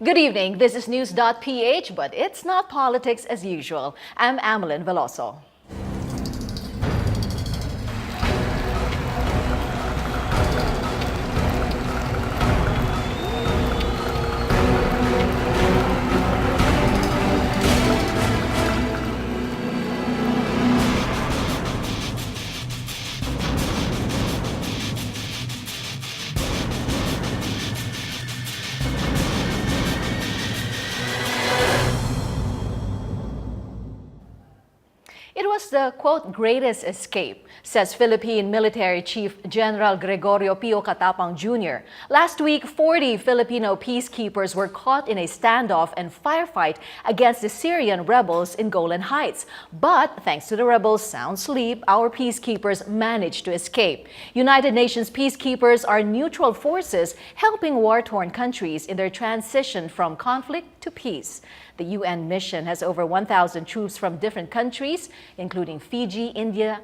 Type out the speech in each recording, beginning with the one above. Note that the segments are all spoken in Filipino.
Good evening. This is News.PH, but it's not politics as usual. I'm Amelin Veloso. It was the, quote, greatest escape, says Philippine Military Chief General Gregorio Pio Katapang Jr. Last week, 40 Filipino peacekeepers were caught in a standoff and firefight against the Syrian rebels in Golan Heights. But thanks to the rebels' sound sleep, our peacekeepers managed to escape. United Nations peacekeepers are neutral forces helping war-torn countries in their transition from conflict to peace. The UN mission has over 1,000 troops from different countries, including Fiji, India,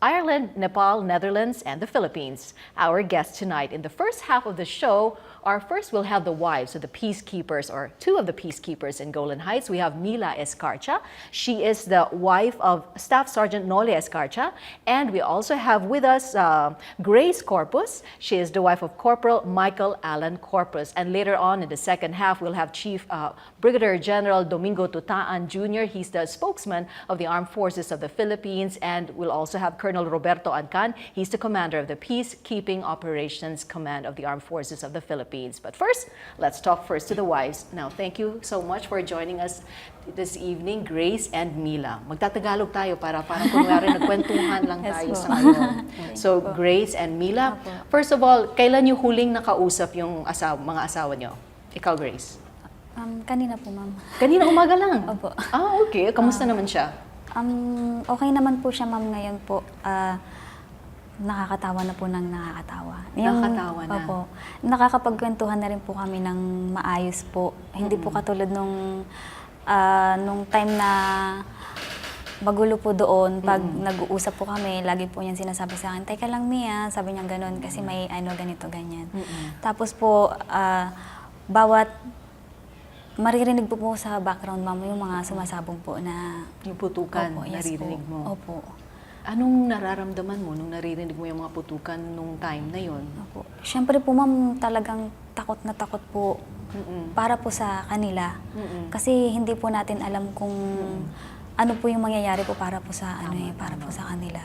Ireland, Nepal, Netherlands, and the Philippines. Our guests tonight in the first half of the show are first we'll have the wives of the peacekeepers, or two of the peacekeepers in Golan Heights. We have Mila Escarcha. She is the wife of Staff Sergeant Nole Escarcha. And we also have with us Grace Corpus. She is the wife of Corporal Michael Alan Corpus. And later on in the second half, we'll have Chief Brigadier General Domingo Tutaan Jr. He's the spokesman of the Armed Forces of the Philippines. And we'll also have Colonel Roberto Ancan. He's the commander of the Peacekeeping Operations Command of the Armed Forces of the Philippines. But first, let's talk first to the wives. Now, thank you so much for joining us this evening, Grace and Mila. Magtatagalog tayo para kunwari nagkwentuhan lang tayo sa ngayon. So, Grace and Mila, first of all, kailan niyo huling nakausap yung mga asawa niyo? Ikaw, Grace? Kanina po, ma'am. Kanina umaga lang? Opo. Ah, okay. Kamusta naman siya? Okay naman po siya, ma'am, ngayon po. Nakakatawa na po ng nakakatawa. Nakakatawa na? Opo. Nakakapagkwentuhan na rin po kami ng maayos po. Hindi po katulad nung time na magulo po doon. Pag nag-uusap po kami, lagi po niyan sinasabi sa akin, "Teka lang, Mia," sabi niya gano'n, kasi may ganito, ganyan. Tapos po, bawat maririnig po sa background, ma'am, yung mga sumasabog po na... Yung putukan, opo, yes naririnig po. mo? Opo. Anong nararamdaman mo nung naririnig mo yung mga putukan nung time na yon? Opo. Siyempre po, ma'am, talagang takot na takot po para po sa kanila. Kasi hindi po natin alam kung ano po yung mangyayari po para po sa para po sa kanila.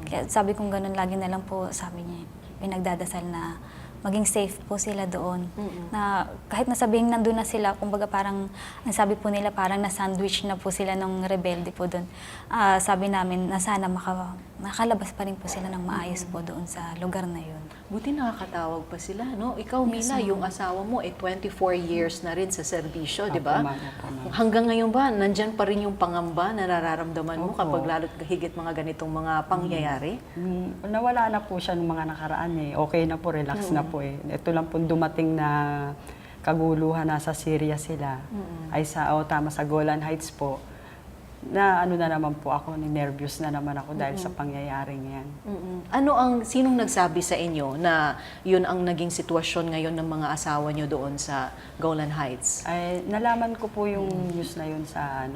Kaya sabi kong ganun, lagi na lang po, sabi niya, pinagdadasal na maging safe po sila doon. Na kahit nasabing nandun na sila, kumbaga parang, ang sabi po nila, parang na-sandwich na po sila ng rebelde po doon. Sabi namin na sana makalabas pa rin po sila ng maayos po doon sa lugar na yun. Buti nakakatawag pa sila, no? Ikaw, Yes, Mila, yung asawa mo, 24 years na rin sa serbisyo, di ba? Ma'am. Hanggang ngayon ba, nandyan pa rin yung pangamba na nararamdaman mo kapag lalo't higit mga ganitong mga pangyayari? Nawala na po siya ng mga nakaraan eh. Okay na po, relax na po eh. Ito lang po dumating na kaguluhan, nasa Syria sila. Ay sa Golan Heights po. Na na naman po ako, nervous na naman ako dahil sa pangyayaring yan. Sinong nagsabi sa inyo na yun ang naging sitwasyon ngayon ng mga asawa nyo doon sa Golan Heights? Ay, nalaman ko po yung news na yun sa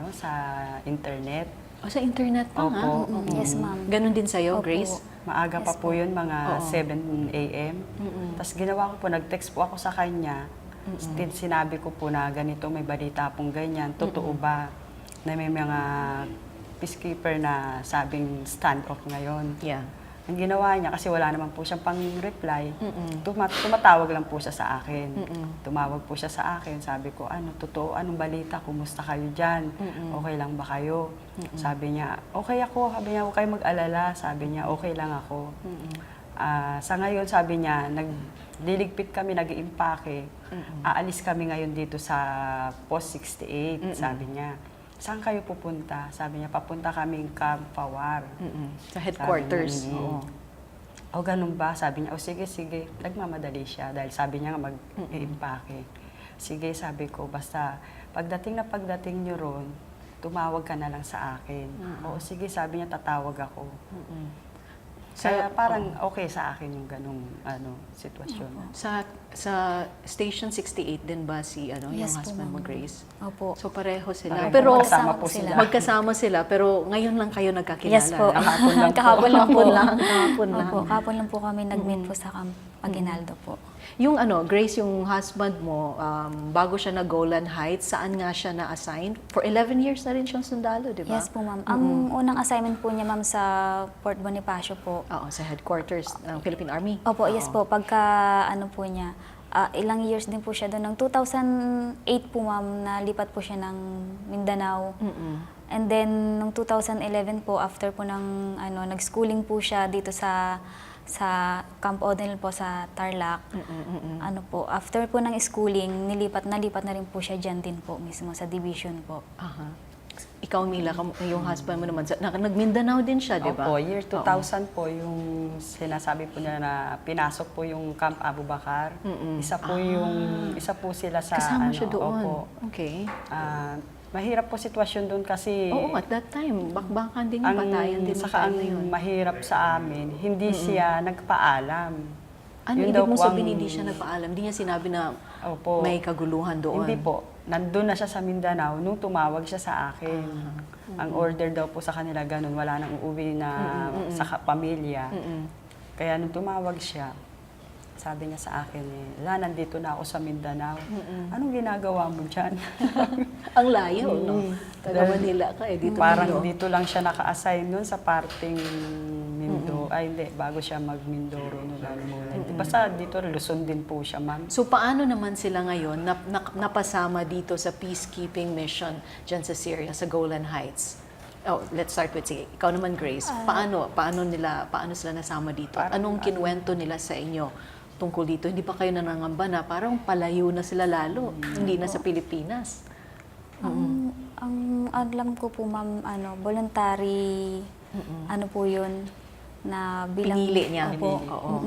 internet. Sa internet pa nga? Opo. Yes, ma'am. Ganon din sa'yo, Opo. Grace? Maaga pa Yes po yun, mga Oo. 7 a.m. Tapos ginawa ko po, nag-text po ako sa kanya. Sinabi ko po na ganito, may balita pong ganyan. Totoo ba na may mga peacekeeper na sabing stand-off ngayon? Yeah. Ang ginawa niya, kasi wala naman po siyang pang-reply, tumatawag lang po siya sa akin. Tumawag po siya sa akin. Sabi ko, totoo, anong balita? Kumusta kayo dyan? Okay lang ba kayo? Sabi niya, okay ako. Sabi niya, huwag kayo mag-alala. Sabi niya, okay lang ako. Sa ngayon, sabi niya, nagdiligpit kami, nag-iimpake. Aalis kami ngayon dito sa Post 68, sabi niya. Saan kayo pupunta? Sabi niya, papunta kaming Camp Pawar. Sa headquarters. O ganun ba? Sabi niya, sige. Nagmamadali siya dahil sabi niya nga mag-iimpake. Sige, sabi ko, basta pagdating niyo ron, tumawag ka na lang sa akin. O sige, sabi niya, tatawag ako. Kaya parang okay sa akin yung ganung sitwasyon. Sa Station 68 din ba si yung Yes po, husband mo, ma'am. Grace? Opo. So pareho sila. Pareho, Pero magkasama po sila. magkasama sila, pero ngayon lang kayo nagkakilala. Yes po. Kahapon lang po. Kahapon lang po. Kahapon lang. Opo, kahapon lang po kami nag-meet po sa Camp Aguinaldo po. Yung Grace, yung husband mo, bago siya na Golan Heights, saan nga siya na-assign? For 11 years na rin siyang sundalo, di ba? Yes po, ma'am. Ang unang assignment po niya, ma'am, sa Fort Bonifacio po. Oo, sa headquarters ng Philippine Army. Opo, yes po. Pagka po niya, ilang years din po siya doon. Ng 2008 po, ma'am, nalipat po siya ng Mindanao. And then, noong 2011 po, after po ng, nag-schooling po siya dito sa Camp O'Donnell po sa Tarlac. After po ng schooling, nalipat na rin po siya dyan din po mismo sa division po. Aha. Ikaw, Mila, yung husband mo naman, nag-Mindanao din siya, di ba? Opo, year 2000 po yung sinasabi po niya na pinasok po yung Camp Abu Bakar. Isa po sila sa Kasama siya doon. Opo. Okay. Mahirap po sitwasyon doon kasi Oo, at that time, bakbakan din yung patayan din yung saka time ang na yun. mahirap sa amin, hindi siya nagpaalam. Ano Yun ibig daw mong po sabihin ang- hindi siya nagpaalam? Hindi niya sinabi na Opo. may kaguluhan doon? Hindi po. Nandun na siya sa Mindanao nung tumawag siya sa akin. Ang order daw po sa kanila ganun, wala nang uuwi na sa pamilya. Kaya nung tumawag siya, sabi niya sa akin, nandito na ako sa Mindanao. Anong ginagawa mo dyan? Ang layo, no? Taga Manila ka dito. Parang dito lang siya naka-assign nun sa parting Ay, hindi. Bago siya mag-Mindoro. Basta dito, Luzon din po siya, ma'am. So, paano naman sila ngayon napasama dito sa peacekeeping mission dyan sa Syria, sa Golan Heights? Oh, let's start with, sige, ikaw naman, Grace. Paano sila nasama dito? Anong kinwento nila sa inyo tungkol dito? Hindi ba kayo nanangamba na parang palayo na sila lalo? Hindi na sa Pilipinas? Ang alam ko po, ma'am, voluntary, po yun, na bilang... Pinili niya. Opo. Oo.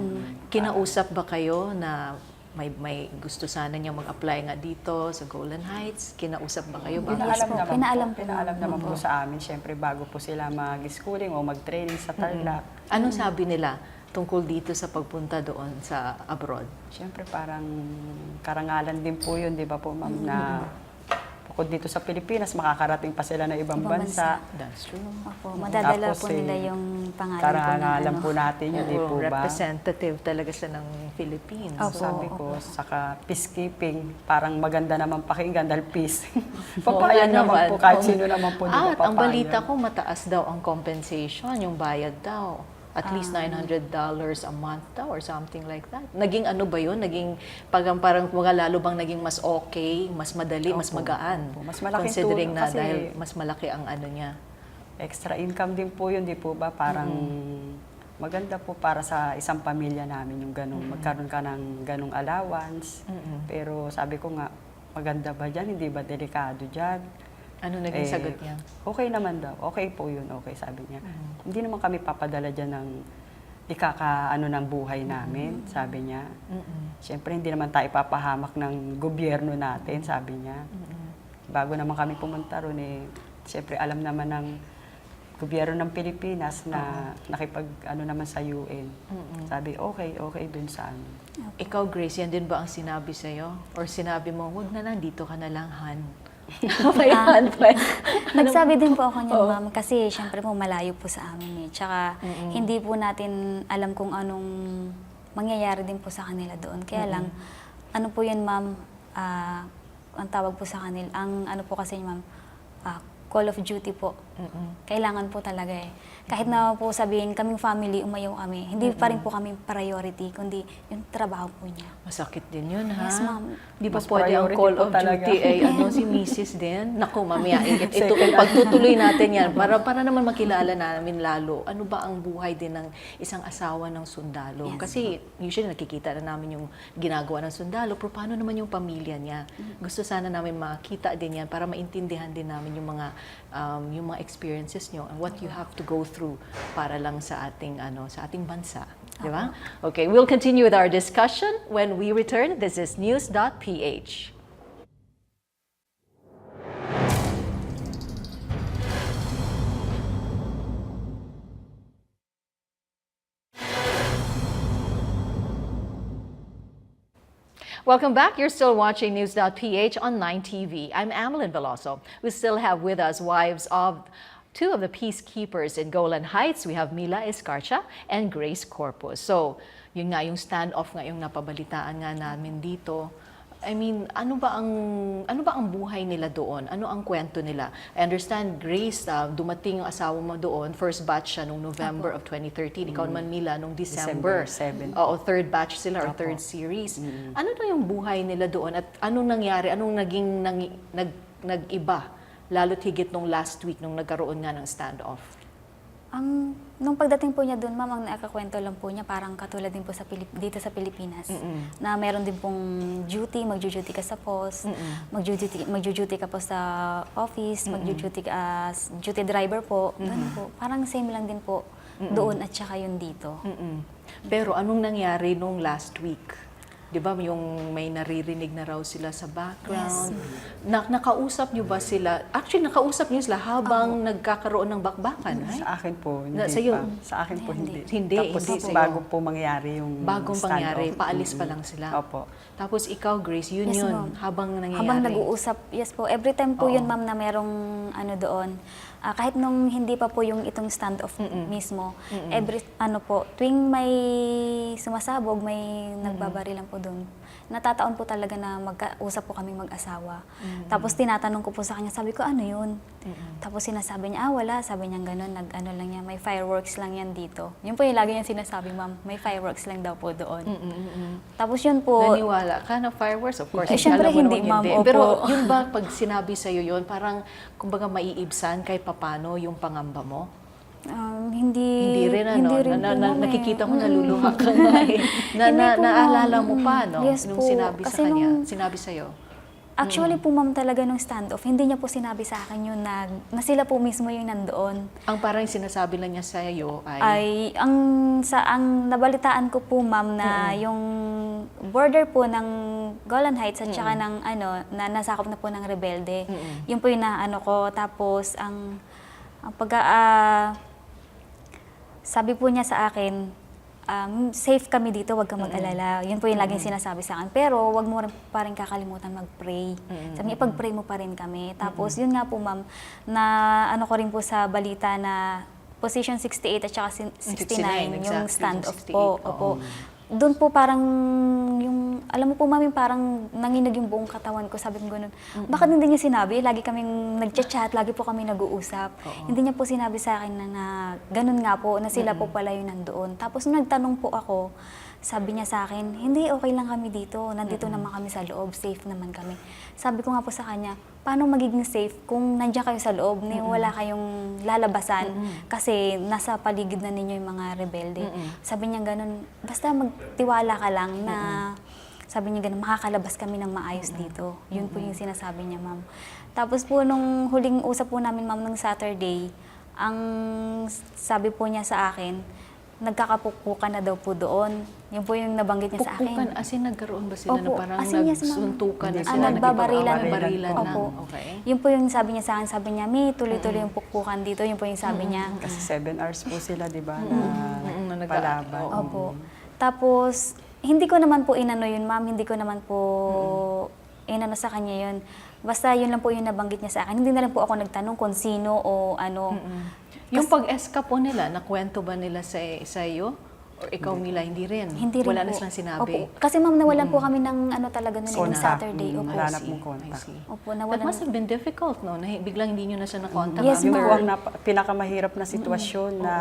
Kinausap ba kayo na may gusto sana niyang mag-apply nga dito sa Golan Heights? Kinausap ba kayo? Pinaalam naman po sa amin, syempre bago po sila mag-schooling o mag-training sa Tarlac. Anong sabi nila tungkol dito sa pagpunta doon sa abroad? Syempre parang karangalan din po yun, di ba po, ma'am, na bukod dito sa Pilipinas, makakarating pa sila ng ibang bansa. That's true. Opo, madadala Tapos, po nila yung pangalan Karangalan po po natin yun, di po ba? Representative talaga siya ng Philippines. Opo. Sabi ko, saka peacekeeping, parang maganda naman pakinggan dahil peace. Papayag naman po, kahit sino naman po di ba At ang papayag. balita ko, mataas daw ang compensation, yung bayad daw. At least $900 a month daw or something like that. Naging ano ba yun? Naging parang mga lalo bang naging mas okay, mas madali, mas magaan? Opo. Mas malaking considering tulong na kasi dahil mas malaki ang ano niya. Extra income din po yun, di po ba? Parang maganda po para sa isang pamilya namin yung ganung magkaroon ka ng ganung allowance. Pero sabi ko nga, maganda ba dyan? Hindi ba delikado dyan? Ano naging sagot niya? Okay naman daw. Okay po yun. Okay, sabi niya. Hindi naman kami papadala dyan ng ikakaano ng buhay namin, sabi niya. Siyempre, hindi naman tayo papahamak ng gobyerno natin, sabi niya. Bago naman kami pumunta ron, siyempre alam naman ng gobyerno ng Pilipinas na nakipag-ano naman sa UN. Sabi, okay dun sa ano. Ikaw, Grace, yan din ba ang sinabi sa'yo? Or sinabi mo, huwag na lang, dito ka na lang, Han? May Han pa. Nagsabi din po ako niyan, ma'am, kasi syempre po malayo po sa amin eh. Tsaka hindi po natin alam kung anong mangyayari din po sa kanila doon. Kaya lang, ano po yan, ma'am, ang tawag po sa kanila, ang ano po kasi, ma'am, call of duty po. Kailangan po talaga eh. Kahit na po sabihin, kaming family, umayaw kami, hindi pa rin po kami priority, kundi yung trabaho po niya. Masakit din yun, ha? Yes, ma'am. Di ba Mas pwede ang priority call po of talaga. duty si Mrs. din? Naku, mamaya, ito kung pagtutuloy natin yan, para naman makilala namin lalo, ano ba ang buhay din ng isang asawa ng sundalo? Yes, Kasi usually nakikita na namin yung ginagawa ng sundalo, pero paano naman yung pamilya niya? Gusto sana namin makita din yan para maintindihan din namin yung mga experiences nyo and what you have to go through para lang sa ating bansa, di ba? Okay, we'll continue with our discussion when we return. This is News.PH. Welcome back. You're still watching News.PH on 9TV. I'm Amelin Veloso. We still have with us wives of two of the peacekeepers in Golan Heights. We have Mila Escarcha and Grace Corpus. So, yun nga yung standoff ngayong napabalitaan nga namin dito. I mean, ano ba ang buhay nila doon? Ano ang kwento nila? I understand, Grace, dumating yung asawa mo doon, first batch siya nung November of 2013. Ikaw naman, Mila, nung December 7. Oo, third batch sila or third series. Ano na yung buhay nila doon at anong nangyari? Anong naging nag-iba? Lalo't higit nung last week nung nagkaroon nga ng standoff. Nung pagdating po niya doon, ma'am, ang nakakwento lang po niya, parang katulad din po dito sa Pilipinas, na meron din pong duty, magjo-duty ka sa post, magjo-duty ka po sa office, magjo-duty ka as duty driver po, ganun po. Parang same lang din po doon at saka yun dito. Pero anong nangyari nung last week? Di ba yung may naririnig na raw sila sa background? Yes. Nakausap niyo ba sila? Actually, nakausap niyo sila habang nagkakaroon ng bakbakan, right? Sa akin po, hindi sa'yo? pa. Sa akin po, hindi. Tapos Tapos sa'yo. bago po mangyari yung Bagong pangyari, standoff. paalis pa lang sila. Opo. Tapos ikaw, Grace, yun Yes, yun, ma'am. habang nangyayari. Habang nag-uusap, yes po. Every time po Oo. yun, ma'am, na merong ano doon. Kahit nung hindi pa po yung itong standoff mismo, tuwing may sumasabog, may nagbabarilan po doon, natataon po talaga na magkausap po kami mag-asawa. Tapos tinatanong ko po sa kanya, sabi ko, ano yun? Tapos sinasabi niya, wala. Sabi niya gano'n, nag-ano lang yan, may fireworks lang yan dito. Yun po yung lagi niya sinasabi, ma'am, may fireworks lang daw po doon. Tapos yun po, Naniwala ka na fireworks? Of course, syempre alam mo hindi, naman ma'am. Opo. Pero yun ba, pag sinabi sa'yo yun, parang, kumbaga, maiibsan kahit papano yung pangamba mo? hindi rin, ano? hindi rin po, ma'am, Nakikita ko, naluluha ka na eh. Hindi po, ma'am. Naalala mo pa, no? Yes Nung po. sinabi Kasi sa kanya, nung- sinabi sa'yo. Actually po, ma'am, talaga nung standoff, hindi niya po sinabi sa akin yun na sila po mismo yung nandoon. Ang parang sinasabi lang niya sa'yo ay Ang nabalitaan ko po, ma'am, na yung border po ng Golan Heights at saka ng na nasakop na po ng rebelde. Yun po yung naano ko. Tapos sabi po niya sa akin, safe kami dito, huwag kang mag-alala. Yun po yung laging sinasabi sa akin. Pero huwag mo pa rin kakalimutan mag-pray. Sabi niya, ipag-pray mo pa rin kami. Tapos yun nga po, ma'am, na ano ko rin po sa balita na position 68 at saka 69, yung exactly, standoff 68, po. oo. Opo. Doon po parang alam mo po, ma'am, yung parang nanginig yung buong katawan ko. Sabi ko gano'n, bakit hindi niya sinabi? Lagi kaming nag-chat, lagi po kami nag-uusap. Hindi niya po sinabi sa akin na gano'n nga po, na sila po pala yung nandoon. Tapos nung nagtanong po ako, sabi niya sa akin, hindi, okay lang kami dito. Nandito naman kami sa loob, safe naman kami. Sabi ko nga po sa kanya, paano magiging safe kung nandiyan kayo sa loob, wala kayong lalabasan kasi nasa paligid na ninyo yung mga rebelde. Sabi niya ganun, basta magtiwala ka lang na, sabi niya ganun, makakalabas kami ng maayos dito. Yun po yung sinasabi niya, ma'am. Tapos po nung huling usap po namin, ma'am, ng Saturday, ang sabi po niya sa akin, nagkakapukpukan na daw po doon. Yun po yung nabanggit niya sa akin. Pukpukan, as in nagkaroon ba sila na Opo, parang as in, yes, ma'am. nagsuntukan na sila? Nagbabarilan. Nagbabarilan na. Opo. Okay. Yun po yung sabi niya sa akin, sabi niya, may tuloy-tuloy yung pukpukan dito. Yun po yung sabi niya. Kasi 7 hours po sila, di ba, na nag- palaban. oo. Opo. Tapos, hindi ko naman po inano yun, ma'am. Hindi ko naman po inano sa kanya yun. Basta yun lang po yung nabanggit niya sa akin. Hindi na rin po ako nagtanong kung sino o ano. Yung pag-escape po nila, nakwento ba nila sa iyo? Or ikaw, Mila, hindi rin? Hindi rin Wala po. na silang sinabi? Opo. Kasi ma'am, nawalan po kami ng ano talaga noon, yung Contact. Saturday. Opo. Hanap I mong see, contact. I see. Opo, That nawalan. must have been difficult, no? Na biglang hindi nyo na siya na-contact. Yes, Yun ma'am. po ang pinakamahirap na sitwasyon na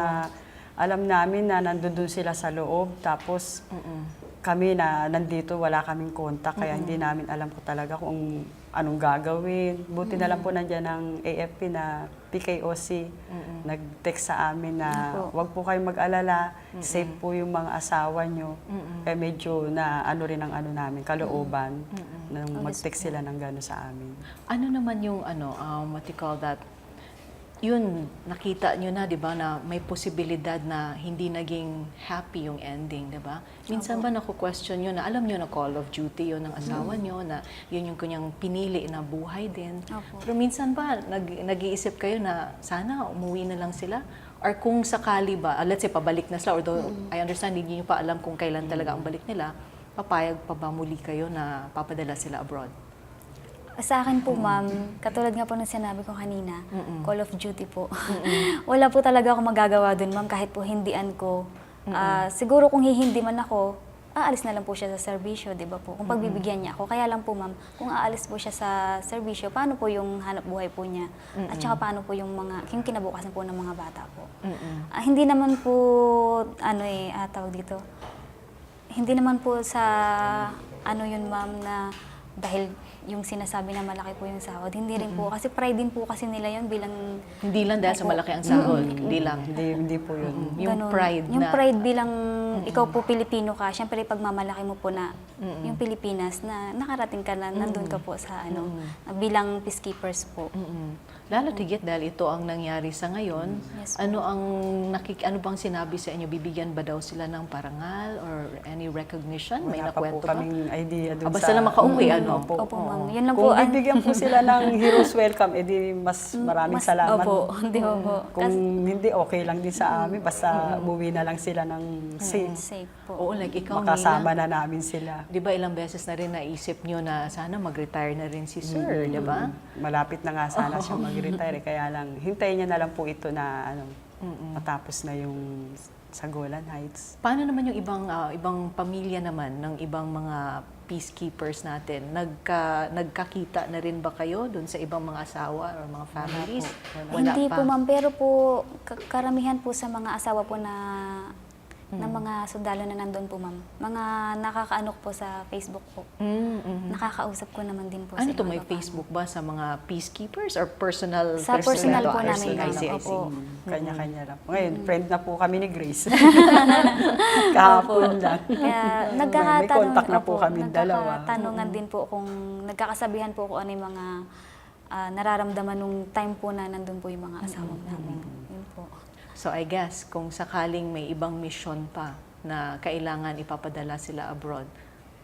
alam namin na nandun sila sa loob. Tapos kami na nandito, wala kaming contact. Kaya hindi namin alam ko talaga kung anong gagawin. Buti na lang po nandiyan ng AFP na PKOC. Nag-text sa amin na wag po kayong mag-alala. Safe po yung mga asawa nyo. Kaya medyo na ano rin ang ano namin, kalooban. Nang mag-text sila ng gano'n sa amin. Ano naman yung, what you call that, yun, nakita nyo na, di ba, na may posibilidad na hindi naging happy yung ending, di ba? Minsan ba naku-question nyo na, alam nyo na call of duty yun ng asawa nyo, na yun yung kanyang pinili na buhay din. Opo. Pero minsan ba, nag-iisip kayo na sana umuwi na lang sila? Or kung sakali ba, let's say pabalik na sila, although I understand, hindi nyo pa alam kung kailan talaga ang balik nila, Papayag pa ba muli kayo na papadala sila abroad? Sa akin po, ma'am, katulad nga po ng sinabi ko kanina, call of duty po. Wala po talaga akong magagawa dun, ma'am, kahit po hindian ko. Siguro kung hihindi man ako, aalis na lang po siya sa serbisyo, di ba po? Kung pagbibigyan niya ako. Kaya lang po, ma'am, kung aalis po siya sa serbisyo, paano po yung hanap buhay po niya? At saka paano po yung kinabukasan po ng mga bata po? Hindi naman po, tawag dito, hindi naman po sa, yun, ma'am, na dahil yung sinasabi na malaki po yung sahod. Hindi rin po. Kasi pride din po kasi nila yun bilang... Hindi lang dahil sa malaki ang sahod. Hindi lang. Hindi po yun. Yung ganun. pride Yung na... pride bilang ikaw po Pilipino ka, syempre pagmamalaki mo po na yung Pilipinas na nakarating ka na, nandun ka po sa bilang peacekeepers po. Lalo tigit dahil ito ang nangyari sa ngayon. Yes, Ano bang sinabi sa inyo? Bibigyan ba daw sila ng parangal or any recognition? May Wala pa po nakwento ba? kaming idea dun Basta na makauwi, ano? Opo, ma'am. Yun lang Kung po. bibigyan po sila ng hero's welcome, edi mas maraming salamat. Opo, di ba po? Kung hindi, okay lang din sa amin. Basta umuwi na lang sila ng safe. Safe po. Oo, like ikaw, Makasama Nina, na namin sila. di ba ilang beses na rin naisip nyo na sana mag-retire na rin si Sir, di ba? Malapit na nga sana siya mag-retire. Kaya lang, hintayin niya na lang po ito na matapos na yung sa Golan Heights. Paano naman yung ibang pamilya naman ng ibang mga peacekeepers natin? Nagkakita na rin ba kayo dun sa ibang mga asawa or mga families? Wala Hindi pa. po, ma'am. Pero po, karamihan po sa mga asawa po na mga sundalo na nandun po, ma'am. Mga nakakaano po sa Facebook po. Nakakausap ko naman din po Ano sa to, mga may baba. Facebook ba sa mga peacekeepers or personal? Sa personal po I namin, see, I ma'am. see, I see. Opo. Kanya-kanya lang. Ngayon, friend na po kami ni Grace. Kahapon lang. Kaya May contact na po kami dalawa. Nagkakatanungan din po kung nagkakasabihan po kung ano yung mga nararamdaman nung time po na nandun po yung mga asawa namin. Yun po. So I guess, kung sakaling may ibang mission pa na kailangan ipapadala sila abroad,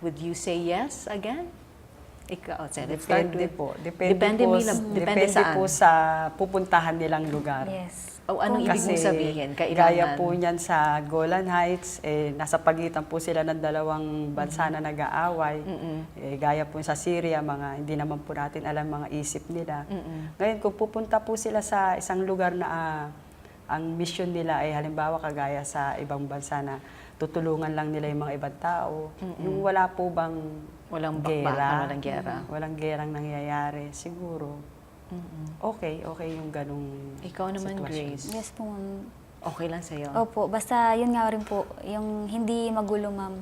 would you say yes again? Ikaw, let's start Depende with... po. Depende Depende saan? po sa pupuntahan nilang lugar. Yes. O anong ibig mong sabihin? Gaya po niyan sa Golan Heights, nasa pagitan po sila ng dalawang bansa na nag-aaway. Gaya po sa Syria, hindi naman po natin alam mga isip nila. Ngayon, kung pupunta po sila sa isang lugar na ang mission nila ay halimbawa kagaya sa ibang bansa na tutulungan lang nila yung mga ibang tao, yung wala po bang Walang gera, walang gera. walang gerang nangyayari, siguro. Okay yung ganung Ikaw naman, sitwasyon. Grace. Yes po, ma'am. Okay lang sa'yo? Opo, basta yun nga rin po, yung hindi magulo, ma'am.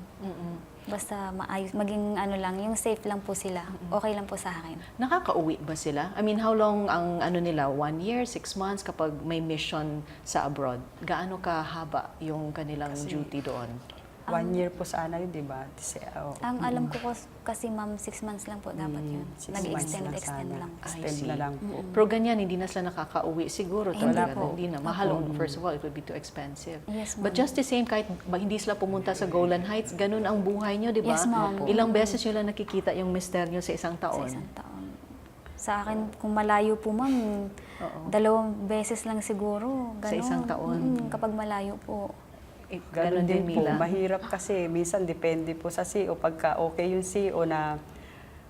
Basta maayos, maging yung safe lang po sila. Okay lang po sa akin. Nakakauwi ba sila? I mean, how long ang nila? 1 year, 6 months kapag may mission sa abroad? Gaano kahaba yung kanilang duty doon? 1 year po sana yun, di ba? Ang alam ko kasi, ma'am, 6 months lang po dapat yun. 6 months Nag-extend lang lang. sana. Extend na lang po. Pero ganyan, hindi na sila nakakauwi siguro. Hindi Talaga, po. hindi na. Mahal. First of all, it would be too expensive. Yes, But ma'am. just the same, kahit hindi sila pumunta sa Golan Heights, ganun ang buhay nyo, di ba? Yes, ma'am. Ilang beses nyo lang nakikita yung mister nyo sa isang Sa taon? isang taon. Sa akin, kung malayo po, ma'am, 2 beses lang siguro. Sa isang taon. Kapag malayo po. Ganun din po. Mila. Mahirap kasi. Minsan depende po sa CEO. Pagka okay yung CEO na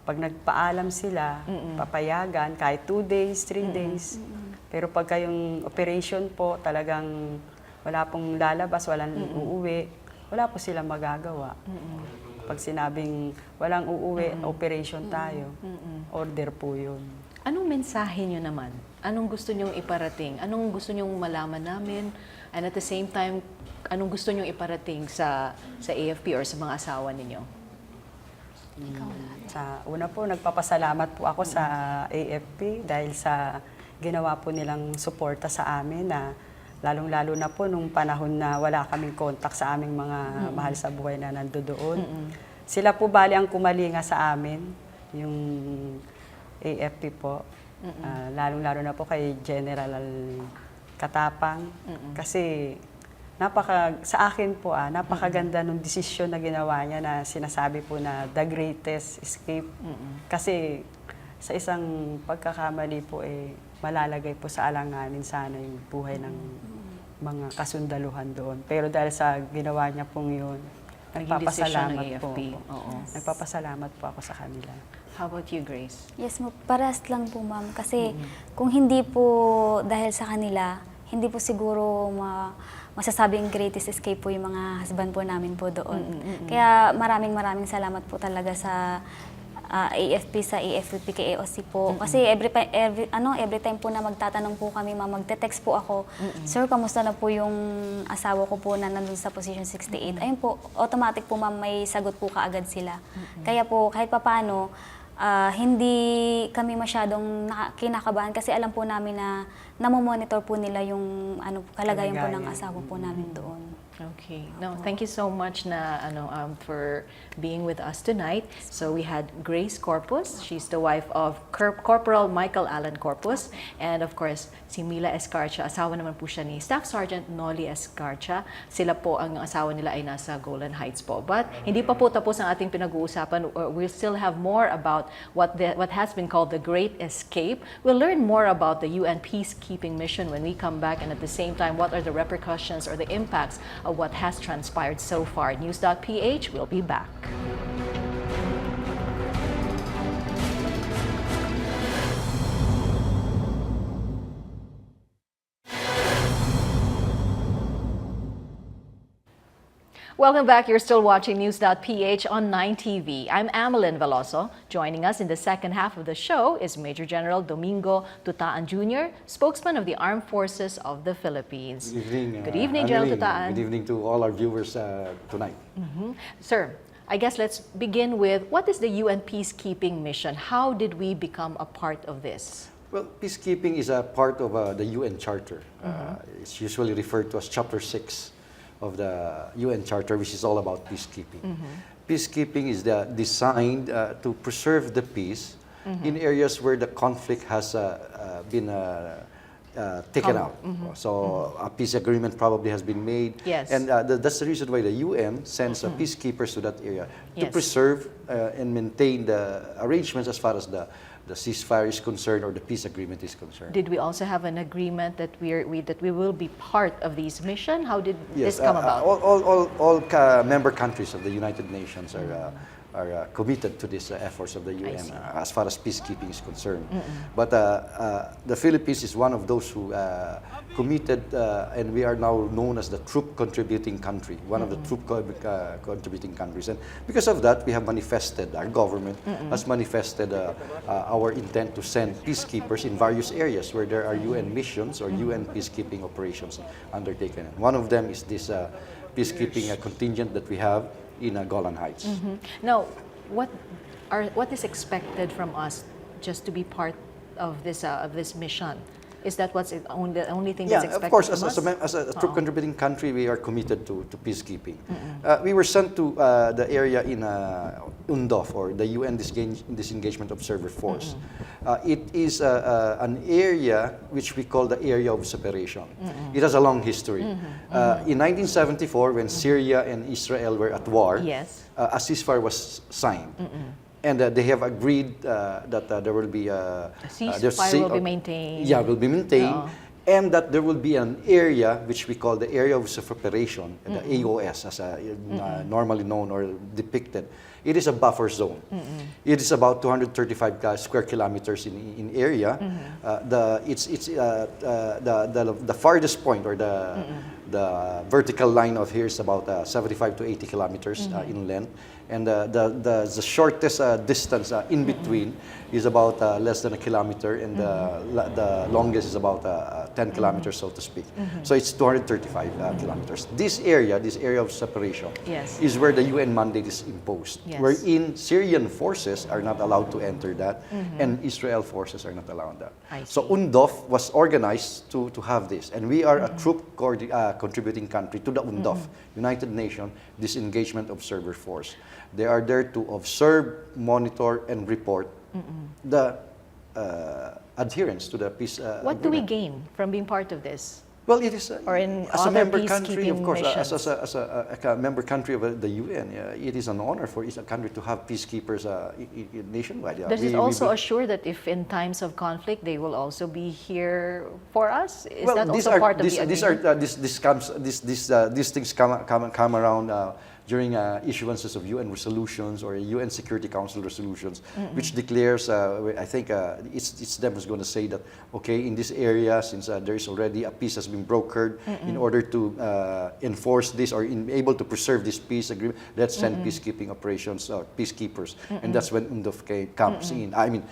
pag nagpaalam sila, papayagan kahit 2 days, 3 days. Pero pagka yung operation po, talagang wala pong lalabas, walang uuwi, wala po silang magagawa. Pag sinabing walang uuwi, operation tayo, order po yun. Anong mensahe nyo naman? Anong gusto nyong iparating? Anong gusto nyong malaman namin? And at the same time, anong gusto nyong iparating sa AFP or sa mga asawa ninyo? Sa una po, nagpapasalamat po ako sa AFP dahil sa ginawa po nilang suporta sa amin na lalong-lalo na po nung panahon na wala kaming contact sa aming mga mahal sa buhay na nandoon. Sila po bali ang kumalinga sa amin, yung AFP po. Lalong-lalo na po kay General Katapang kasi sa akin po napakaganda nung desisyon na ginawa niya na sinasabi po na the greatest escape. Kasi sa isang pagkakamali po malalagay po sa alanganin sana yung buhay ng mga kasundaluhan doon. Pero dahil sa ginawa niya pong yun, naging desisyon ng Nagpapasalamat po AFP. ako. Oo. Nagpapasalamat po ako sa kanila. How about you, Grace? Yes, parehas lang po, ma'am. Kasi kung hindi po dahil sa kanila, hindi po siguro masasabing greatest escape po yung mga husband po namin po doon. Kaya maraming salamat po talaga sa AFP, sa AFP, kay AOC po. Kasi every time po na magtatanong po kami, magte-text po ako, Sir, kamusta na po yung asawa ko po na nandun sa position 68? Ayun po, automatic po, ma'am, may sagot po kaagad sila. Kaya po, kahit papano, hindi kami masyadong kinakabahan kasi alam po namin na namomonitor po nila yung kalagayan po ng asawa po namin doon. Okay. No, thank you so much for being with us tonight. So we had Grace Corpus. She's the wife of Corporal Michael Allen Corpus. And of course, si Mila Escarcha. Asawa naman po siya ni Staff Sergeant Nolly Escarcha. Sila po, ang asawa nila ay nasa Golan Heights po. But hindi pa po tapos ang ating pinag-uusapan. We'll still have more about what has been called the Great Escape. We'll learn more about the UN Peacekeeping mission when we come back. And at the same time, what are the repercussions or the impacts of what has transpired so far. News.PH will be back. Welcome back. You're still watching News.PH on 9TV. I'm Amelin Veloso. Joining us in the second half of the show is Major General Domingo Tutaan Jr., spokesman of the Armed Forces of the Philippines. Good evening. Good evening, General Amelie. Tutaan. Good evening to all our viewers tonight. Sir, I guess let's begin with what is the UN Peacekeeping mission? How did we become a part of this? Well, peacekeeping is a part of the UN Charter. It's usually referred to as Chapter 6 of the UN Charter, which is all about peacekeeping. Peacekeeping is designed to preserve the peace in areas where the conflict has been taken out. So a peace agreement probably has been made. Yes. And that's the reason why the UN sends peacekeepers to that area to Yes. preserve and maintain the arrangements as far as the ceasefire is concerned or the peace agreement is concerned. Did we also have an agreement that we will be part of this mission? How did this come about? All member countries of the United Nations are committed to these efforts of the UN as far as peacekeeping is concerned. But the Philippines is one of those who committed, and we are now known as the troop contributing country, one of the troop contributing countries. And because of that, we have manifested, our government has manifested our intent to send peacekeepers in various areas where there are UN missions or UN peacekeeping operations undertaken. And one of them is this peacekeeping contingent that we have in Golan Heights. Now, what is expected from us just to be part of this mission? Is that the only thing that's expected of course. from us? As a troop contributing country, we are committed to peacekeeping. We were sent to the area in UNDOF, or the UN Disengagement Observer Force. It is an area which we call the area of separation. It has a long history. In 1974, when Syria and Israel were at war, Yes. A ceasefire was signed. And they have agreed that there will be A ceasefire will be maintained. Yeah, will be maintained. And that there will be an area which we call the area of separation, the AOS, as normally known or depicted. It is a buffer zone. It is about 235 square kilometers in area. The farthest point, or the vertical line of here, is about 75 to 80 kilometers in length. And the shortest distance in between is about less than a kilometer, and the longest is about 10 kilometers, so to speak. So it's 235 kilometers. This area of separation, Yes. is where the UN mandate is imposed, Yes. wherein Syrian forces are not allowed to enter that, and Israel forces are not allowed that. I So see. UNDOF was organized to have this, and we are a troop contributing country to the UNDOF, United Nations Disengagement Observer Force. They are there to observe, monitor, and report the adherence to the peace What do we agreement. gain from being part of this? Well, it is Or in as a other member country, of peacekeeping course, missions? as a member country of the UN, it is an honor for each country to have peacekeepers nationwide. Does it also assure that if in times of conflict, they will also be here for us? Is that also part of the agreement? These things come around during issuances of UN resolutions or UN Security Council resolutions, which declares, I think it's them who's going to say that, okay, in this area, since there is already a peace has been brokered, in order to enforce this or able to preserve this peace agreement, let's send peacekeeping operations or peacekeepers. And that's when UNDOF comes in. I mean,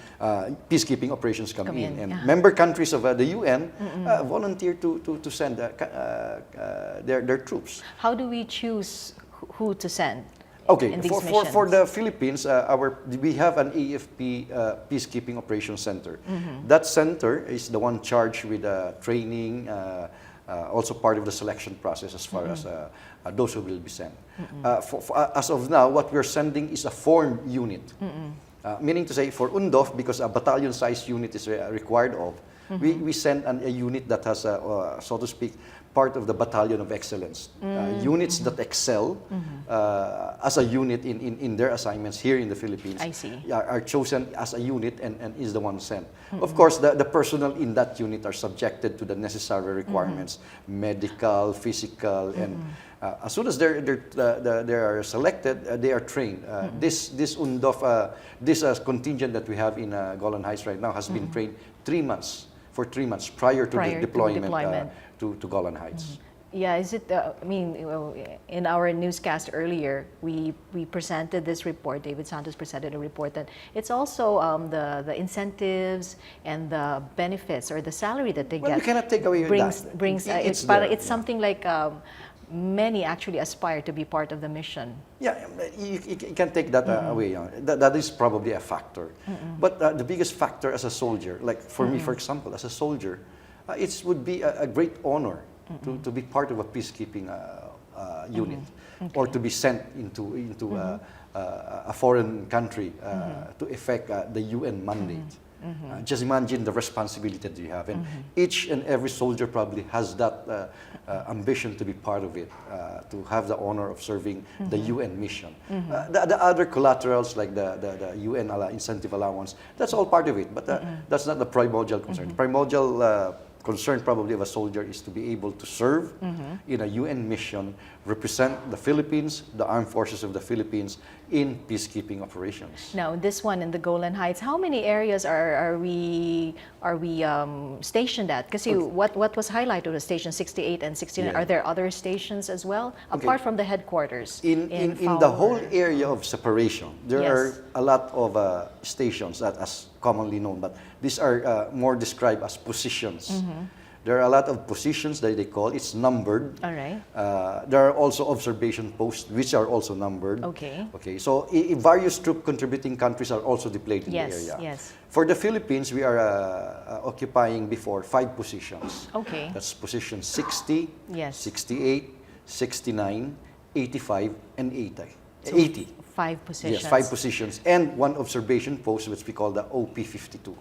peacekeeping operations come in. And member countries of the UN volunteer to send their troops. How do we choose who to send? Okay, in these for the Philippines, we have an AFP Peacekeeping Operations Center. That center is the one charged with training, also part of the selection process as far as those who will be sent. As of now, what we're sending is a formed unit. Meaning to say, for UNDOF, because a battalion-sized unit is required of, we send a unit that has, so to speak, part of the battalion of excellence. Units that excel as a unit in their assignments here in the Philippines are chosen as a unit and is the one sent. Of course, the personnel in that unit are subjected to the necessary requirements, medical, physical, and as soon as they are selected, they are trained. This UNDOF, this contingent that we have in Golan Heights right now has been trained 3 months, for 3 months prior to the deployment to Golan Heights. Yeah, is it, I mean, in our newscast earlier, we presented this report, David Santos presented a report that it's also the incentives and the benefits or the salary that they get. You cannot take away that. It's something like many actually aspire to be part of the mission. Yeah, you can take that away. That is probably a factor. But the biggest factor as a soldier, like for me, for example, as a soldier, it would be a great honor to be part of a peacekeeping unit or to be sent into a foreign country to effect the UN mandate. Just imagine the responsibility that you have. And each and every soldier probably has that ambition to be part of it, to have the honor of serving the UN mission. The other collaterals like the UN incentive allowance, that's all part of it, but that's not the primordial concern. The primordial concern probably of a soldier is to be able to serve in a UN mission, represent the Philippines, the armed forces of the Philippines in peacekeeping operations. Now, this one in the Golan Heights, how many areas are we stationed at? Because what was highlighted was Station 68 and 69. Are there other stations as well, apart from the headquarters? In the whole area of separation, there are a lot of stations that as commonly known, but these are more described as positions. There are a lot of positions that they call, it's numbered. All right. There are also observation posts, which are also numbered. Okay. Okay, so various troop contributing countries are also deployed in the area. Yes. For the Philippines, we are occupying before 5 positions. Okay. That's position 60, 68, 69, 85, and 80. 5 positions. Yes, 5 positions, and 1 observation post, which we call the OP-52.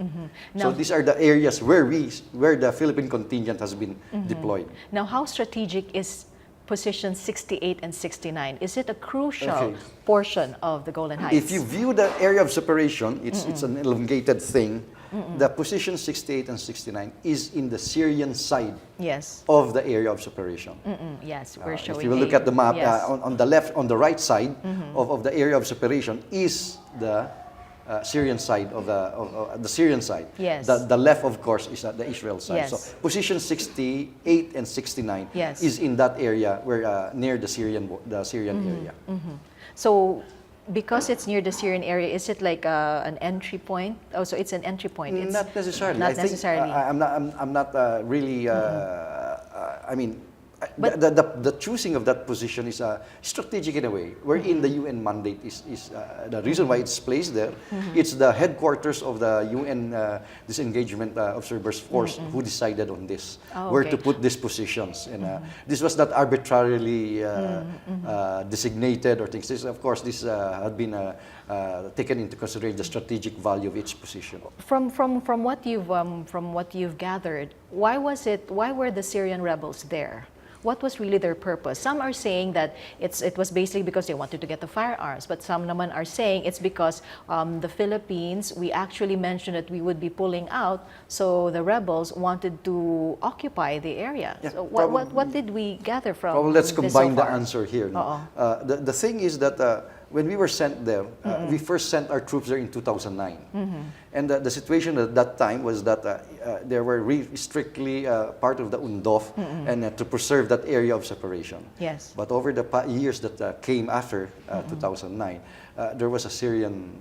So these are the areas where the Philippine contingent has been deployed. Now, how strategic is position 68 and 69? Is it a crucial portion of the Golan Heights? If you view the area of separation, it's an elongated thing. The position 68 and 69 is in the Syrian side of the area of separation. Yes, we're showing. If you look at the map, on the left, on the right side of the area of separation is the Syrian side of the Syrian side. Yes. The left, of course, is the Israel side. Yes. So position 68 and 69 is in that area where near the Syrian area. So, because it's near the Syrian area, is it like an entry point? Oh, so it's an entry point. It's not necessarily. Not necessarily. I'm not really. I mean, the choosing of that position is strategic in a way, wherein the UN mandate is the reason why it's placed there. It's the headquarters of the UN disengagement observers force who decided on this, where to put these positions. And this was not arbitrarily designated or things. Of course, this had been taken into consideration the strategic value of each position. From what you've gathered, why were the Syrian rebels there? what was really their purpose? Some are saying that it was basically because they wanted to get the firearms, but some naman are saying it's because the Philippines, we actually mentioned that we would be pulling out, so the rebels wanted to occupy the area. Yeah, So what did we gather from Well, let's this so combine the far? answer here. No? Oo. The thing is that when we were sent there, we first sent our troops there in 2009. And the situation at that time was that they were strictly part of the UNDOF and to preserve that area of separation. Yes. But over the years that came after 2009, there was a Syrian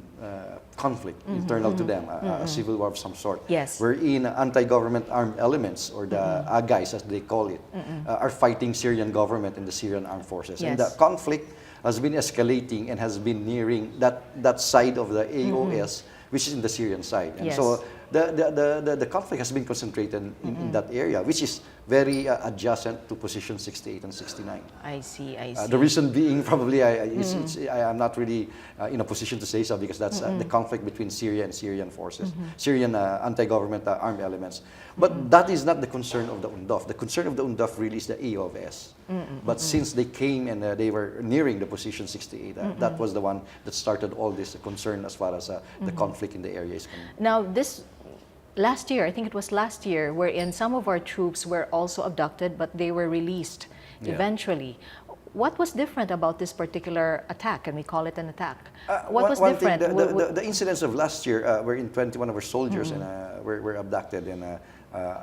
conflict internal to them, a civil war of some sort. Yes. Wherein anti-government armed elements, or the Agais as they call it, are fighting Syrian government and the Syrian armed forces. And the Yes. conflict has been escalating and has been nearing that side of the AOS, which is in the Syrian side. And Yes. so the conflict has been concentrated in that area, which is very adjacent to position 68 and 69. I see, I see. The reason being, probably, I'm not really in a position to say so, because that's the conflict between Syria and Syrian forces, Syrian anti-government armed elements. But that is not the concern of the UNDOF. The concern of the UNDOF really is the AOS. But since they came and they were nearing the position 68, that was the one that started all this concern as far as the conflict in the area is concerned. Now, this last year, I think it was last year, wherein some of our troops were also abducted, but they were released eventually. What was different about this particular attack? Can we call it an attack? What was different? The incidents of last year, wherein 21 of our soldiers were abducted, and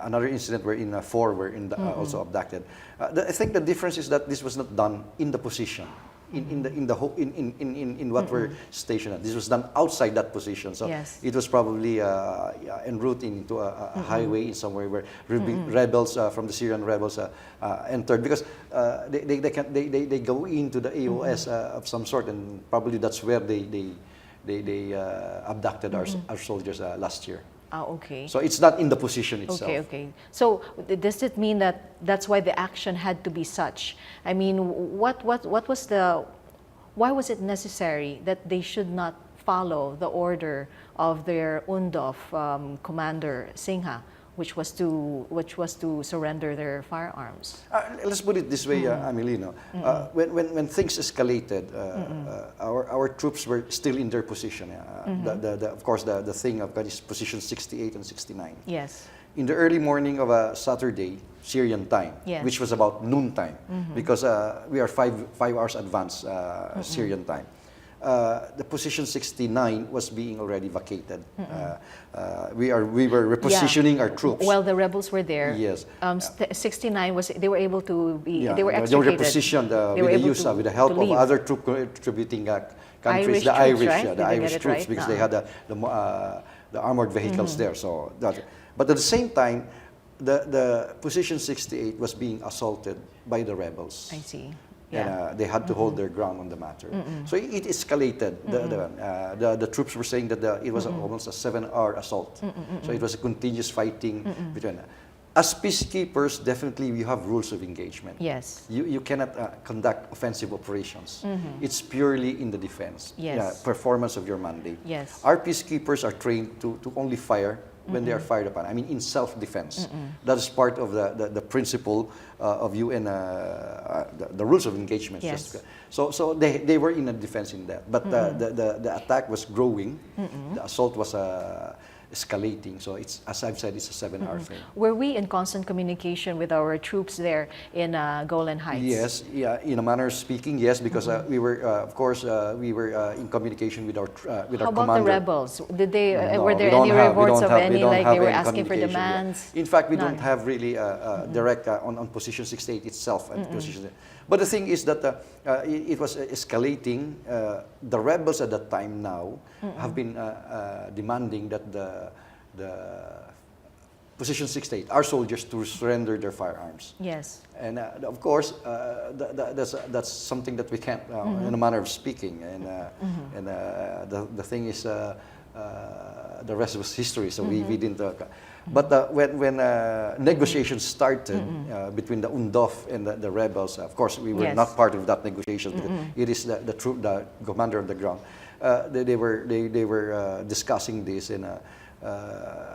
another incident wherein 4 were also abducted. I think the difference is that this was not done in the position. In what we're stationed at. This was done outside that position, so Yes. it was probably en route into a highway in somewhere where rebels from the Syrian rebels entered, because they go into the AOS of some sort, and probably that's where they abducted our soldiers last year. Ah, okay. So it's not in the position itself. Okay, okay. So does it mean that that's why the action had to be such? I mean, what was why was it necessary that they should not follow the order of their UNDOF commander Singha, which was to surrender their firearms? Let's put it this way, Amelino. When things escalated, our troops were still in their position. Of course, the thing of that is position 68 and 69. Yes. In the early morning of a Saturday, Syrian time, Yes. which was about noon time, because we are 5 hours advance Syrian time. The position 69 was being already vacated. We were repositioning our troops. While the rebels were there, Yes. 69 they were able to be, Yeah, they were they were extricated. repositioned They were able with the help to of leave. other troop contributing countries, Irish the troops, Irish, right? the Did I get Irish it troops, right? because they had the armored vehicles there. So but at the same time, the position 68 was being assaulted by the rebels. I see. And Yeah. they had to hold their ground on the matter. So it escalated. The troops were saying that it was almost a 7-hour assault. So it was a continuous fighting between. As peacekeepers, definitely you have rules of engagement. Yes. You cannot conduct offensive operations. It's purely in the defense. Yes. Performance of your mandate. Yes. Our peacekeepers are trained to only fire when they are fired upon. I mean, in self-defense. That is part of the principle of UN, the rules of engagement. Yes. So they were in a defense in that. But the attack was growing. The assault was escalating. So it's, as I've said, it's a 7-hour thing. Were we in constant communication with our troops there in Golan Heights? Yes, yeah. In a manner of speaking, yes, because we were, of course, we were in communication with our How commander. about the rebels? Did they? No, were we there don't any have- we reports don't of have- we any don't like have they were any asking for communication yet. demands? In fact, we None. don't have really direct on position 68 itself. Position. But the thing is that it was escalating. The rebels at that time now have been demanding that the position 68, our soldiers, to surrender their firearms. Yes. And of course, that's something that we can't, in a manner of speaking. And the thing is, the rest was history. So we didn't. But when negotiations started between the UNDOF and the rebels, of course, we were Yes. not part of that negotiation. It is the commander on the ground. They were discussing this, and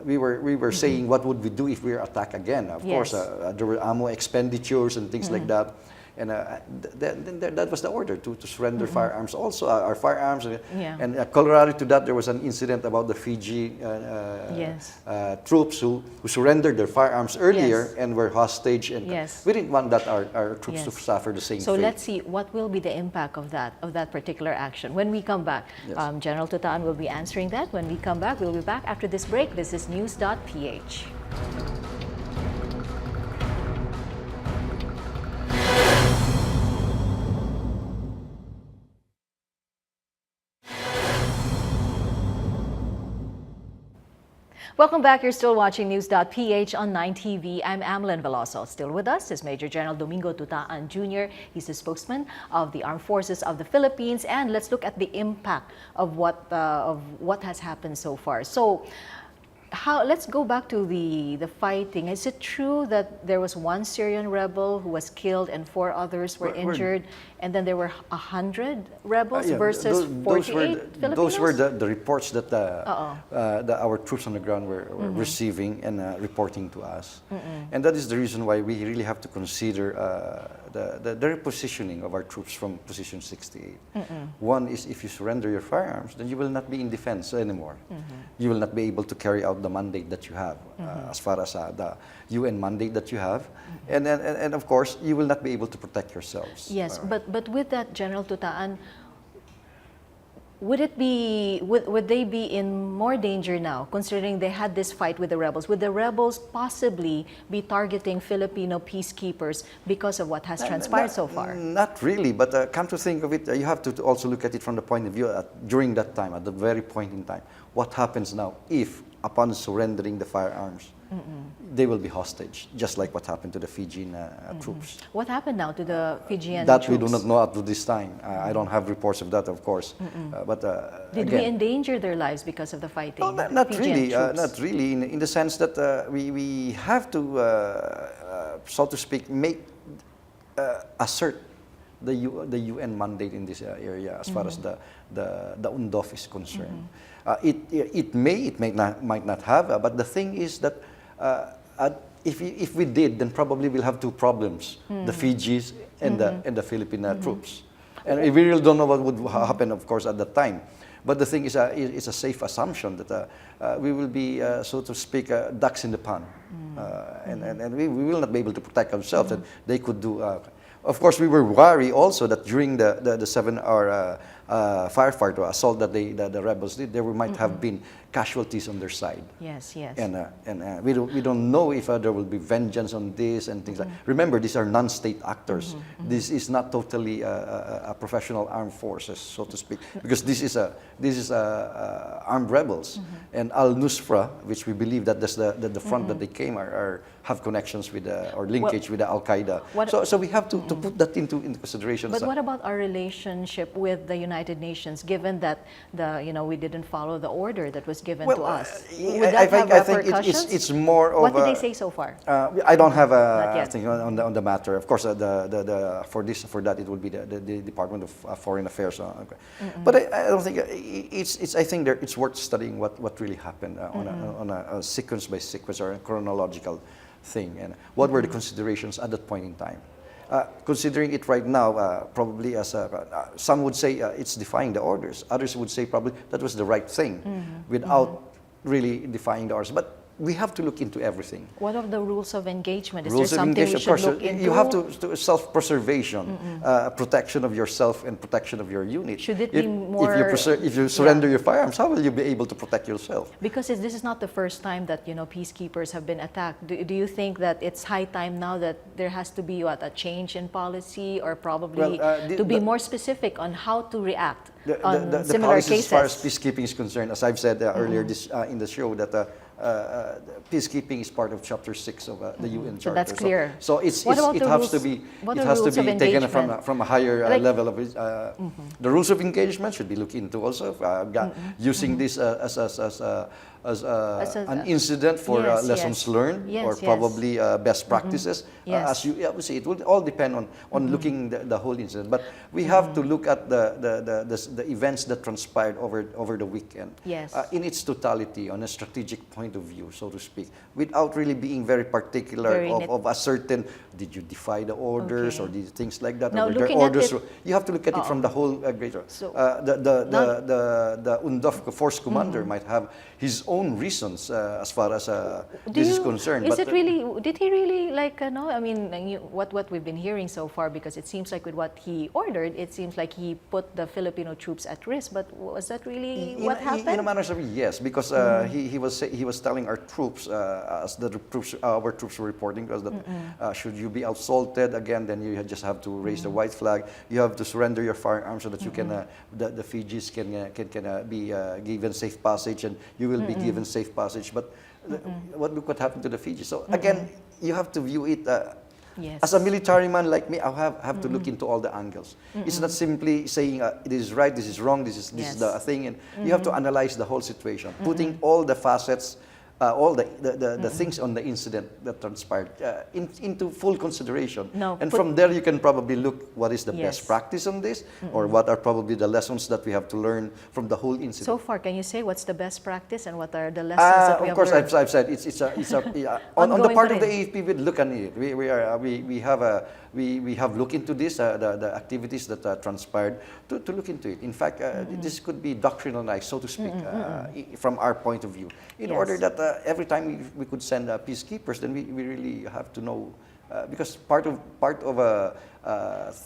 we were saying what would we do if we were attacked again. Of course, there were ammo expenditures and things like that. And that was the order to surrender firearms. Also, our firearms. And Colorado to that, there was an incident about the Fiji troops who surrendered their firearms earlier and were hostage. And we didn't want that our troops to suffer the same fate. So let's see what will be the impact of that particular action when we come back. General Tutaan will be answering that. When we come back, we'll be back after this break. This is News.PH. Welcome back. You're still watching News.PH on 9TV. I'm Amlin Veloso. Still with us is Major General Domingo Tutaan Jr. He's the spokesman of the Armed Forces of the Philippines. And let's look at the impact of what has happened so far. So, let's go back to the fighting. Is it true that there was one Syrian rebel who was killed and 4 others were injured, and then there were 100 rebels versus 48 Filipinos? Those were the reports that our troops on the ground were receiving and reporting to us. And that is the reason why we really have to consider the repositioning of our troops from position 68. One is, if you surrender your firearms, then you will not be in defense anymore. You will not be able to carry out the mandate that you have, as far as the UN mandate that you have, and of course you will not be able to protect yourselves. Yes, but with that, General Tutaan, would they be in more danger now, considering they had this fight with the rebels? Would the rebels possibly be targeting Filipino peacekeepers because of what has transpired so far? Not really, but come to think of it, you have to also look at it from the point of view during that time, at the very point in time. What happens now if, upon surrendering the firearms, they will be hostage, just like what happened to the Fijian troops. What happened now to the Fijian troops? That we do not know up to this time. I don't have reports of that, of course. But did we endanger their lives because of the fighting? No, not really. Not really, in the sense that we have to, so to speak, assert the UN mandate in this area as far as the UNDOF is concerned. It might not have, but the thing is that if we did, then probably we'll have 2 problems: the Fijis and the Philippine troops. And we really don't know what would happen, of course, at that time. But the thing is, it's a safe assumption that we will be, so to speak, ducks in the pond, and we will not be able to protect ourselves. And they could do. Of course, we were worried also that during the 7-hour firefight or assault that the rebels did, there might have been casualties on their side. Yes, yes. And we don't know if there will be vengeance on this and things like. Remember, these are non-state actors. This is not totally a professional armed forces, so to speak, because this is armed rebels. And Al Nusra, which we believe that that's the front that they came have connections with or linkage with the Al Qaeda. So we have to put that into consideration. But what about our relationship with the United Nations, given that we didn't follow the order that was given to us? Would that have repercussions? It's more of. What did they say so far? I don't have a thing on the matter. Of course, for that it would be the Department of Foreign Affairs. But I don't think I think it's worth studying what really happened on a sequence by sequence or a chronological thing, and what were the considerations at that point in time. Considering it right now, probably as some would say it's defying the orders. Others would say probably that was the right thing, without really defying the orders. But we have to look into everything. What of the rules of engagement? Is there something we should look into? You have to self-preservation, protection of yourself and protection of your unit. Should it be more? If you surrender your firearms, how will you be able to protect yourself? Because this is not the first time that peacekeepers have been attacked. Do you think that it's high time now that there has to be a change in policy, or probably to be more specific on how to react on similar cases? As far as peacekeeping is concerned, as I've said earlier in the show, that peacekeeping is part of Chapter 6 of the UN Charter. So that's clear. So it has to be taken from a higher level of the rules of engagement should be looked into also. Using this as an incident for Yes, lessons yes. learned, Yes, or yes. probably best practices. Yes. As you say, it will all depend on looking the whole incident. But we have to look at the events that transpired over the weekend Yes. in its totality, on a strategic point of view, so to speak, without really being very particular Very of a certain, did you defy the orders, Okay. or these things like that, Now, or were there looking at orders? it- You have to look at it from the whole greater. So, The UNDOF force commander might have his own reasons as far as this is concerned. Is but it really? Did he really no? I mean, what we've been hearing so far, because it seems like with what he ordered, it seems like he put the Filipino troops at risk. But was that really what happened? In a manner of yes, because he was telling our troops, as our troops were reporting, was that should you be assaulted again, then you just have to raise the white flag. You have to surrender your firearms so that you can the Fijis can be given safe passage, and you will be given safe passage. But look what happened to the Fiji. So again, you have to view it. Yes. As a military man like me, I have to look into all the angles. It's not simply saying it is right, this is wrong, this is the thing, and you have to analyze the whole situation, putting all the facets, all the things on the incident that transpired into full consideration. No, and from there you can probably look what is the best practice on this, or what are probably the lessons that we have to learn from the whole incident. So far, can you say what's the best practice and what are the lessons that we of have course, learned? I've said it's on the Ongoing part of pa the rin. AFP. We look at it. We have looked into this, the activities that transpired, to look into it. In fact, this could be doctrinalized, so to speak, from our point of view, in order that every time we could send peacekeepers, then we really have to know. Because part of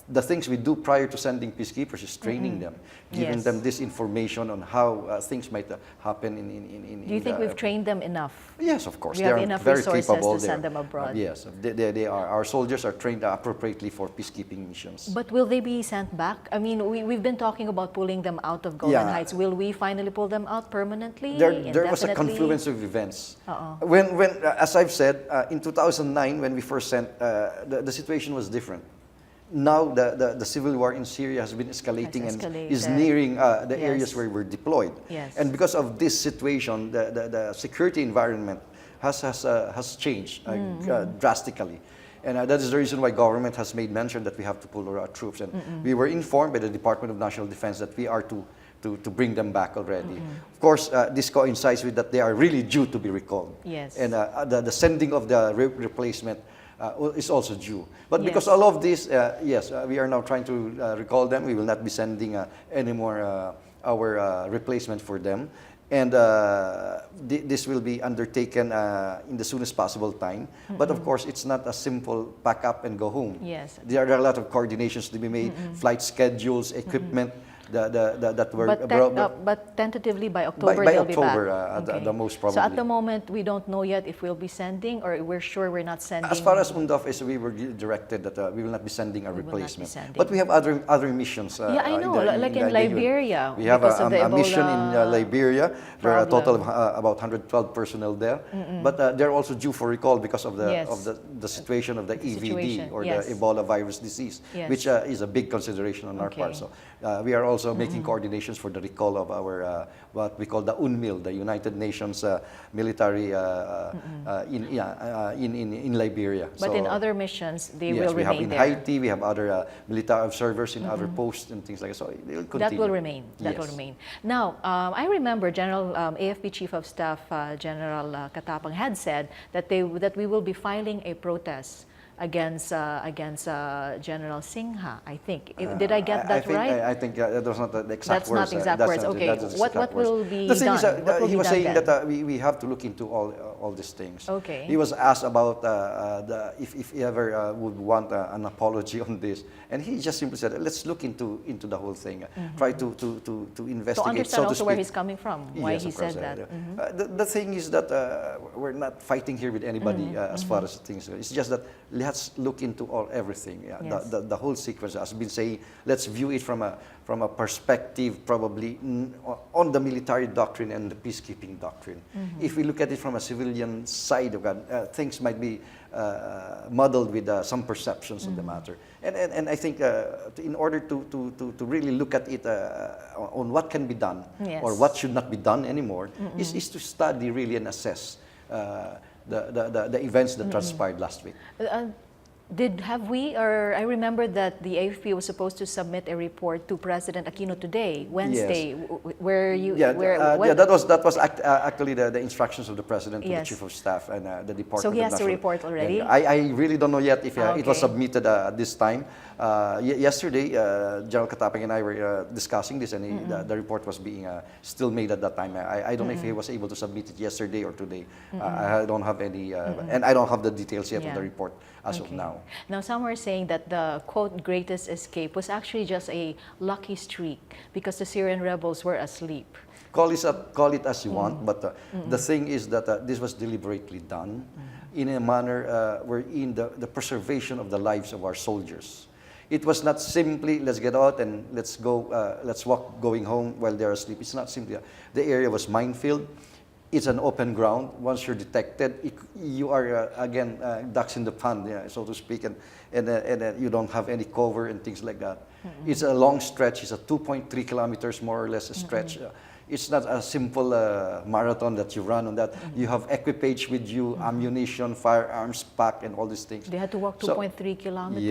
the things we do prior to sending peacekeepers is training them, giving them this information on how things might happen in. Do you think we've trained them enough? Yes, of course. We They have are enough very resources capable. to send them abroad? Yes, they are. Our soldiers are trained appropriately for peacekeeping missions. But will they be sent back? I mean, we've been talking about pulling them out of Golan Yeah. Heights. Will we finally pull them out permanently? There was a indefinitely? confluence of events. When as I've said, in 2009, when we first sent, the situation was different. Now the civil war in Syria has been escalating and is nearing the areas where we're deployed. Yes. And because of this situation, the security environment has changed drastically. And that is the reason why government has made mention that we have to pull our troops. And we were informed by the Department of National Defense that we are to bring them back already. Of course, this coincides with that they are really due to be recalled. Yes. And the sending of the replacement is also due. But because all of this, we are now trying to recall them. We will not be sending any more our replacement for them. And this will be undertaken in the soonest possible time. But of course, it's not a simple pack up and go home. Yes. There are a lot of coordinations to be made, flight schedules, equipment that were But tentatively by October by they'll October, be back. at the most probably. So at the moment we don't know yet if we'll be sending, or we're sure we're not sending. As far as UNDOF is, we were directed that we will not be sending a We will not be replacement. sending. But we have other missions. Yeah, I know. Like in Liberia, we have because of the a mission in Ebola Liberia. There are a total of problem. about 112 personnel there. But they're also due for recall because of Yes. the situation of the EVD, situation, or yes. the Ebola virus disease, Yes. which is a big consideration on our Okay. part. So we are also making coordinations for the recall of our what we call the UNMIL, the United Nations military in Liberia. But So, in other missions, they yes, will we have remain in there. Haiti, we have other military observers in other posts and things like that. So they will continue. That will remain. That will Yes. remain. Now, I remember General AFP Chief of Staff General Katapang had said that we will be filing a protest against General Singha. I think. Did I get that right? I think that was not the exact That's words. not exact That's words. not- Okay. that's the What exact will words. be The thing is, done? What will he be was done saying then? that we have to look into all these things. Okay. He was asked about if he ever would want an apology on this, and he just simply said, "Let's look into the whole thing. Try to investigate." So understand to also where speak. he's coming from, why Yes, he of course, said that. The thing is that we're not fighting here with anybody as far as things go. It's just that let's look into everything. Yes. The whole sequence. Has been saying, let's view it from a perspective probably on the military doctrine and the peacekeeping doctrine. If we look at it from a civilian side of it, things might be muddled with some perceptions of the matter. And I think in order to really look at it on what can be done Yes. or what should not be done anymore is to study really and assess the events that transpired last week. I remember that the AFP was supposed to submit a report to President Aquino today, Wednesday. Where you, Yeah, where, yeah, that was actually the instructions of the President to the Yes. Chief of Staff and the Department So he of has to National- report already? Yeah, I really don't know yet if it was Okay. submitted at this time. Yesterday, General Katapang and I were discussing this, and the report was being still made at that time. I don't know if he was able to submit it yesterday or today. I don't have any, and I don't have the details yet of the report as of now. Now, some are saying that the quote greatest escape was actually just a lucky streak because the Syrian rebels were asleep. Call it as you want, but the thing is that this was deliberately done in a manner wherein the preservation of the lives of our soldiers. It was not simply, let's get out and let's go, let's walk going home while they're asleep. It's not simply, the area was minefield. It's an open ground. Once you're detected, you are, again, ducks in the pond, so to speak, and you don't have any cover and things like that. It's a long stretch. It's a 2.3 kilometers, more or less, a stretch. It's not a simple marathon that you run on that. You have equipage with you, ammunition, firearms, pack, and all these things. They had to walk So- 2.3 kilometers.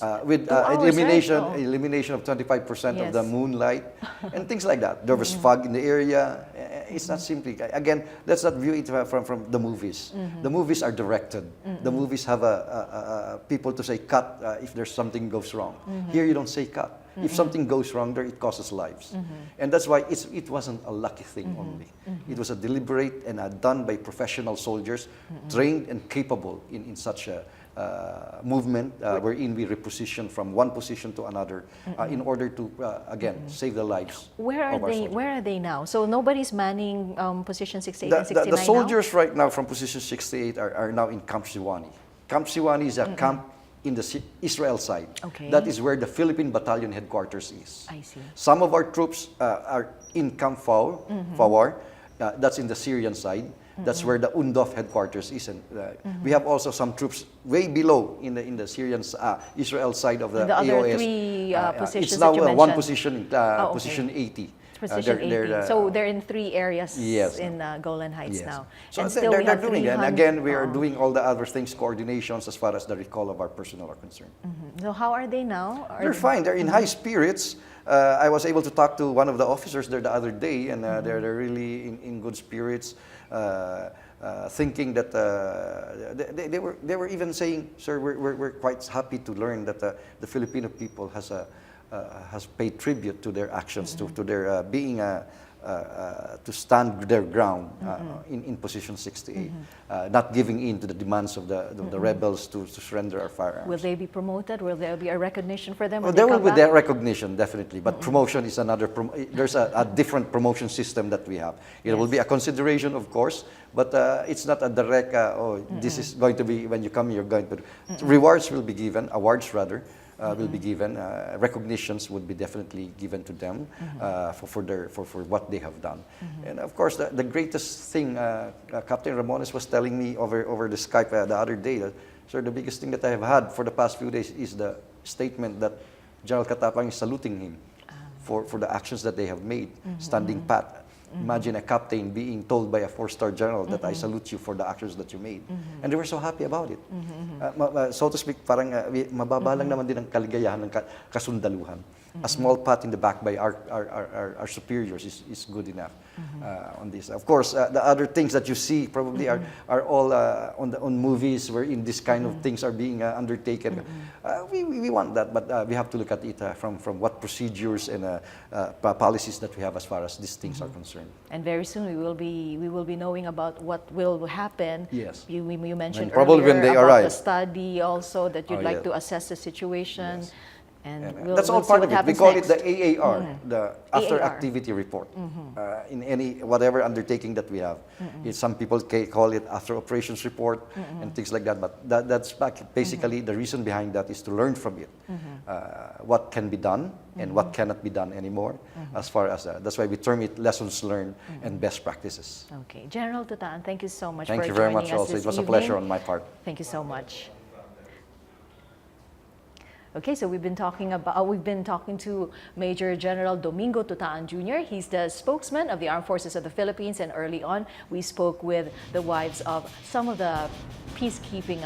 Yes, with 2 hours, elimination, right? Oh. elimination of 25% of the Yes. moonlight and things like that. There was fog in the area. It's not simply, again, let's not view it from the movies. The movies are directed. The movies have people to say cut if there's something goes wrong. Here you don't say cut. If something goes wrong there, it causes lives. And that's why it wasn't a lucky thing only. It was a deliberate and done by professional soldiers, trained and capable in such a movement wherein we reposition from one position to another in order to, again, save the lives Where are of our they? soldiers. Where are they now? So nobody's manning position 68 and 69 The soldiers right now from position 68 are now in Camp Siwani. Camp Siwani is a camp in the Israel side. Okay. That is where the Philippine Battalion headquarters is. I see. Some of our troops are in Camp Fawar. That's in the Syrian side. That's where the UNDOF headquarters is. And we have also some troops way below in the Syrian Israel side of the The other AOS. three positions it's now that you one mentioned. position, okay. position 80. Position 80. So they're in 3 areas Yes. in Golan Heights Yes. now. So And they're, still we they're have doing it. And 300 again, we are doing all the other things, coordinations as far as the recall of our personnel are concerned. So how are they now? They're fine. They're in high spirits. I was able to talk to one of the officers there the other day, and they're really in good spirits, thinking that they were even saying, "Sir, we're quite happy to learn that the Filipino people has paid tribute to their actions, to their being to stand their ground in position 68, not giving in to the demands of the rebels to surrender our firearms." Will they be promoted? Will there be a recognition for them? Well, when there they will come be that back? recognition, definitely. But promotion is another, there's a different promotion system that we have. It will be a consideration, of course, but it's not a direct, this is going to be, when you come, you're going to, rewards will be given, awards rather, will be given, recognitions would be definitely given to them for what they have done. And of course, the greatest thing, Captain Ramones was telling me over the Skype the other day, that, sir, the biggest thing that I have had for the past few days is the statement that General Katapang is saluting him for the actions that they have made, standing pat. Imagine a captain being told by a 4-star general that I salute you for the actions that you made. And they were so happy about it. So to speak, parang mababa lang naman din ang kaligayahan ng kasundaluhan. A small pat in the back by our superiors is good enough on this. Of course, the other things that you see probably are all on movies wherein this kind of things are being undertaken. We want that, but we have to look at it from what procedures and policies that we have as far as these things are concerned. And very soon we will be knowing about what will happen. Yes. You mentioned And probably earlier when they about arrive. the study also that you'd Oh, like yes. to assess the situation. Yes. And That's all see part what of it. We happens call next. it the AAR, the After AAR. Activity Report. In any, whatever undertaking that we have. Some people call it After Operations Report and things like that. But that's basically the reason behind that is to learn from it. What can be done and what cannot be done anymore. As far as that's why we term it lessons learned and best practices. Okay, General Tutaan, thank you so much Thank for you very joining much us also. this It was a evening. pleasure on my part. Thank you so much. Okay, so we've been talking to Major General Domingo Tutaan Jr. He's the spokesman of the Armed Forces of the Philippines, and early on we spoke with the wives of some of the peacekeeping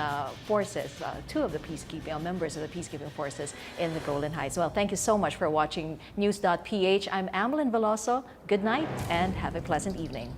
forces, two of the peacekeeping members of the peacekeeping forces in the Golan Heights. Well, thank you so much for watching News.PH. I'm Amlyn Veloso. Good night and have a pleasant evening.